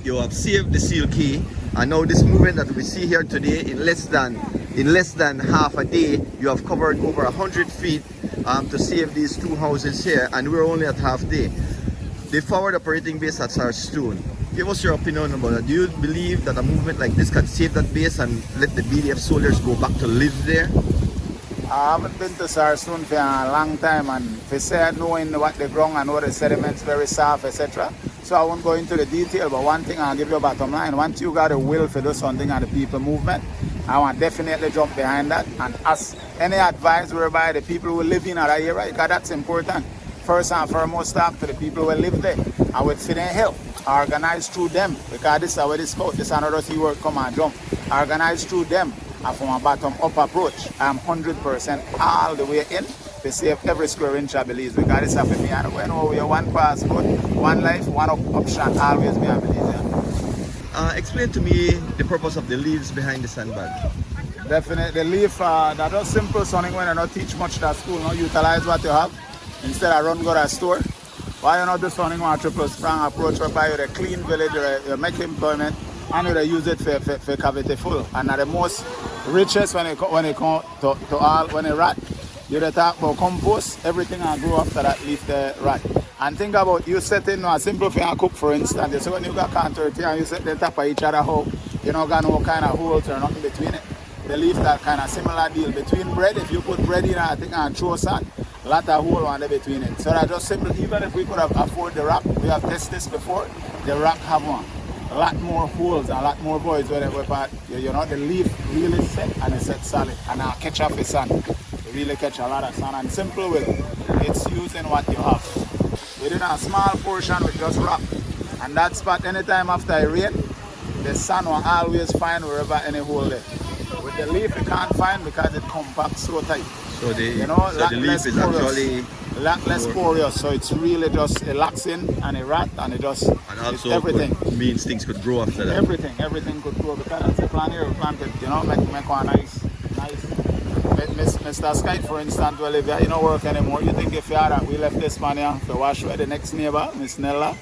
you have saved the seal key, and now this movement that we see here today, in less than half a day, you have covered over 100 feet to save these two houses here, and we're only at half day. The forward operating base at Sarstone. Give us your opinion about it. Do you believe that a movement like this can save that base and let the BDF soldiers go back to live there? I haven't been to Sarstone for a long time, and for say knowing what the ground and what the sediments very soft, etc. So I won't go into the detail, but one thing I'll give you a bottom line. Once you got a will for do something and the people movement, I want definitely jump behind that and ask any advice whereby the people who live in that area, because that's important. First and foremost, talk to the people who live there and with fit and help. Organize through them, because this is where this go. This is another key word, come and jump. Organize through them, and from a bottom up approach, I'm 100% all the way in to save every square inch I believe, because this happened to me. And when we are one passport, one life, one option, always me I believe. Yeah. Explain to me the purpose of the leaves behind the sandbag. Definitely, the leaf, that just simple something when I don't teach much at school, no, utilize what you have instead of run go to a store. Why you not do something on a triple sprang approach whereby you're a clean village, you make employment, and you use it for cavity full. And at the most richest when it come to all, when it rot, you talk about compost, everything will grow after that leaf the rot. And think about you setting a simple thing and cook, for instance. So when you got can 30 and you set the top of each other how you don't got no kind of holes or nothing between it. The leaf that kind of similar deal between bread. If you put bread in, I think and throw sand, lot of hole on there between it. So that just simple. Even if we could have afford the rock, we have tested this before. The rock have one, a lot more holes and a lot more voids where you know the leaf really set and it's set solid. And I'll catch up the sun. You really catch a lot of sun. And simple with it's using what you have. Within a small portion with just rock. And that spot anytime after it rain, the sun will always find wherever any hole there. With the leaf you can't find because it compacts so tight. So the, you know, so the leaf is actually less porous, so it's really just it locks in and it rat and it just and also everything means things could grow after that. Everything could grow because that's the plan here. We planted, you know, make one nice. Mr. Sky, for instance, will live here, you don't work anymore. You think if you had that, we left this man here to wash away the next neighbor, Miss Nella,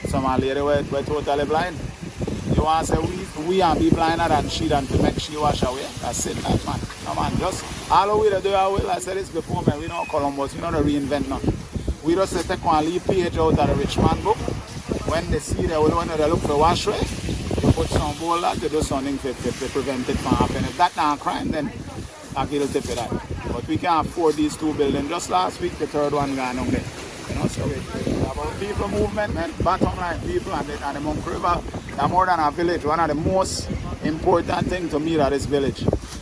some lady we're totally blind. You want to say we and be blinder than she than to make she wash away? That's it, that man. No man, just all we do our will. I said this before, man. We don't Columbus, we don't reinvent nothing. We just take one leaf page out of the rich man book. When they see the when they look for wash away, you put some bowl that they do something to prevent it from happening. If that's not a crime, then I'm guilty for that. But we can't afford these two buildings. Just last week, the third one gone on there. You know, so it's about people movement, man. Bottom line, people and the Monkey River, they're more than a village. One of the most important things to me that is village.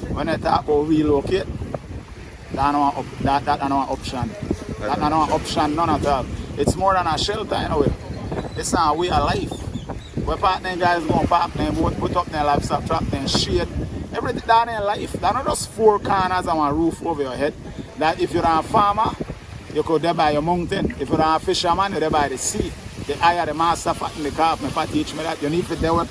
When I talk about relocate, that's not an option. That's not an option, none at all. It's more than a shelter in a way. It's not a way of life. Where partner guys go park their boat, put up their livestock trap, then shade. Everything down in life, they're not just four corners and one roof over your head. That if you're a farmer, you could there by your mountain. If you're a fisherman, you're there by the sea. The eye of the master fat in the calf, my pa teach me that. You need to there where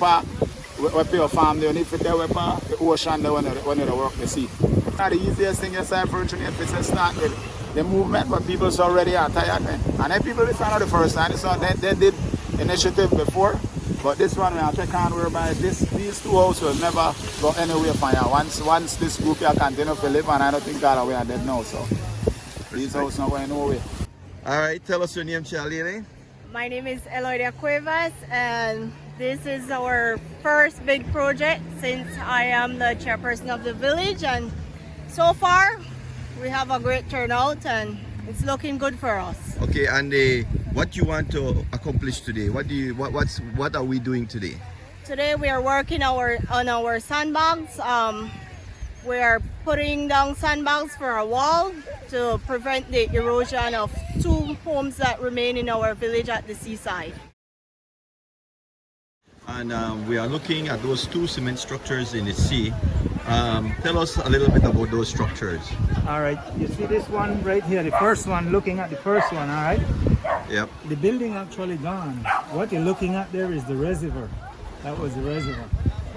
your farm, you need to there where the ocean there when you work the sea. Not the easiest thing you say for if it's start the movement, but people already are tired. And then people, this is not the first time. They did initiative before. But this one, I check on whereby these two houses will never go anywhere from here. Once this group here continue to live, and I don't think that we are dead now, so these houses not going nowhere. All right, tell us your name, Charlie. My name is Eloidia Cuevas, and this is our first big project since I am the chairperson of the village. And so far, we have a great turnout, and it's looking good for us. Okay, and what you want to accomplish today? What are we doing today? Today we are working on our sandbags. We are putting down sandbags for a wall to prevent the erosion of two homes that remain in our village at the seaside. And we are looking at those two cement structures in the sea. Tell us a little bit about those structures. All right, you see this one right here, the first one, looking at the first one, all right? Yep. The building actually gone. What you're looking at there is the reservoir. That was the reservoir.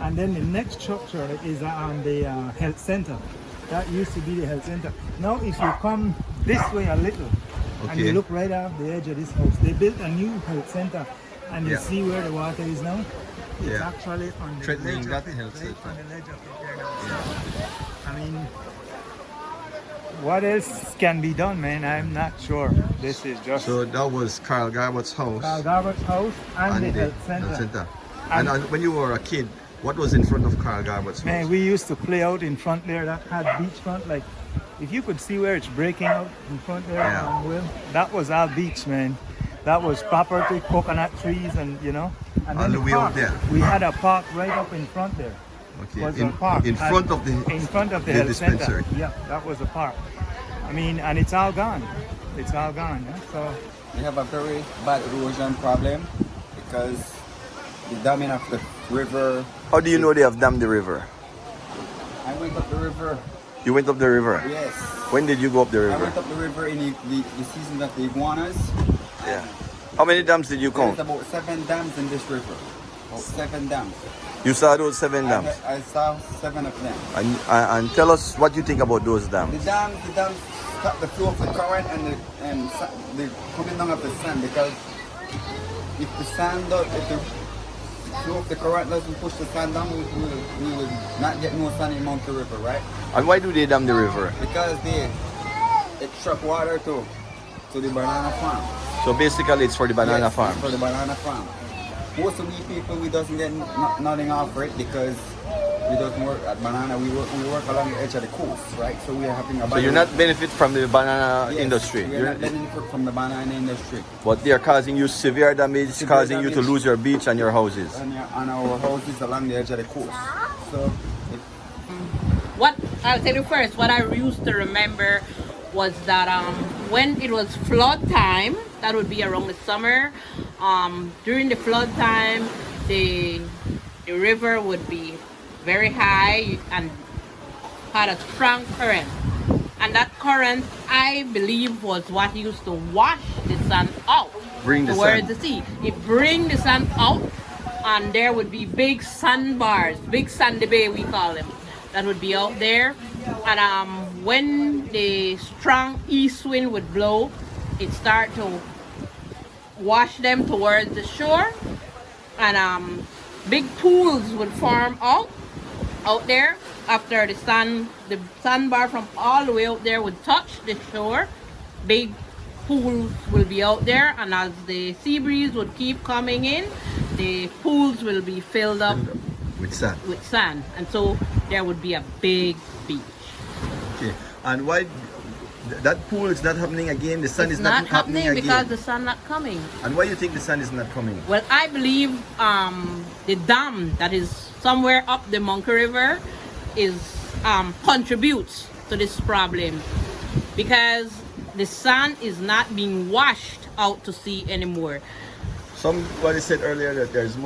And then the next structure is the health center. That used to be the health center. Now if you come this way a little, and you look right off the edge of this house, they built a new health center. And you Yeah. see where the water is now? It's Yeah. actually on the Threatening ledge that of it, health right center. on the ledge of it there now. I mean, what else can be done, man? I'm not sure. This is just So that was Carl Garbutt's house Carl Garbutt's house and the health health center. center. And when you were a kid, what was in front of Carl Garbutt's house? Man, we used to play out in front there. That had beachfront. Like, if you could see where it's breaking out in front there, Yeah. Will, that was our beach, man. That was property, coconut trees, and you know. And On then the way out park. there. We had a park right up in front there. Okay. Was a park. In front of the the the health dispensary. center. Yeah, that was a park. I mean, and it's all gone. It's all gone. Yeah? So We have a very bad erosion problem because the damming of the river. How do you know they have dammed the river? I went up the river. You went up the river. Yes. When did you go up the I river? went up the river in the season of the iguanas. Yeah. How many dams did you There's count? about 7 dams in this river. About 7 dams. You saw those 7 dams. I saw 7 of them. And tell us what you think about those The dams. dams stop the flow of the current and the coming down of the sand, because if the flow of the current doesn't push the sand down, we will not get no sand in Monkey River, right? And why do they dam the river? Because it truck water to the banana farm. So basically it's for the banana Yes, farm. for the banana farm. Most of we people, we doesn't get nothing off it because we doesn't work at banana. We work along the edge of the coast, right? So we are having a So you're not benefit from the banana Yes, industry. We are not benefit from the banana industry. But they are causing you severe damage, Severe causing you to damage. lose your beach and your houses. And our houses along the edge of the coast. So What I'll tell you first, what I used to remember was that when it was flood time, that would be around the summer. During the flood time, the river would be very high and had a strong current. And that current, I believe, was what used to wash the sand out Bring the towards sand. the sea. It bring the sand out, and there would be big sandbars, big sandy bay we call them, that would be out there. And when the strong east wind would blow, it start to wash them towards the shore, and big pools would form out there after the sandbar from all the way out there would touch the shore. Big pools will be out there, and as the sea breeze would keep coming in, the pools will be filled up With sand. with sand, and so there would be a big beach. Okay. And why that pool is not happening again? The sun It's is not happening again. because the sun not coming. And why you think the sun is not coming? Well, I believe the dam that is somewhere up the Monkey River is contributes to this problem, because the sun is not being washed out to sea anymore. Somebody said earlier that there's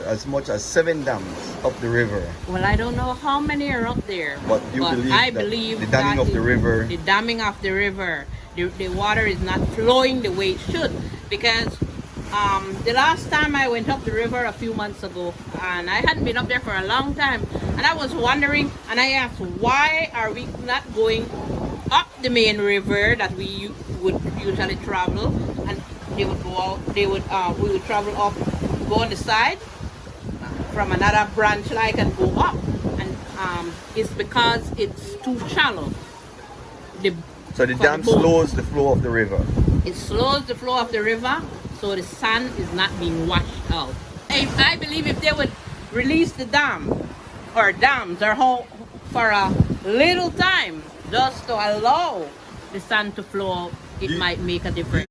as much as 7 dams up the river. Well, I don't know how many are up there, But you believe I that believe the damming that of the is- river- the damming of the river, the water is not flowing the way it should, because the last time I went up the river a few months ago, and I hadn't been up there for a long time, and I was wondering, and I asked, why are we not going up the main river that we would usually travel? And they would go out, we would travel up, go on the side from another branch like and go up, and it's because it's too shallow. So the For dam the boat. slows the flow of the river. It slows the flow of the river, so the sand is not being washed out. I believe if they would release the dam or dams or for a little time, just to allow the sand to flow out, it Do- might make a Do difference.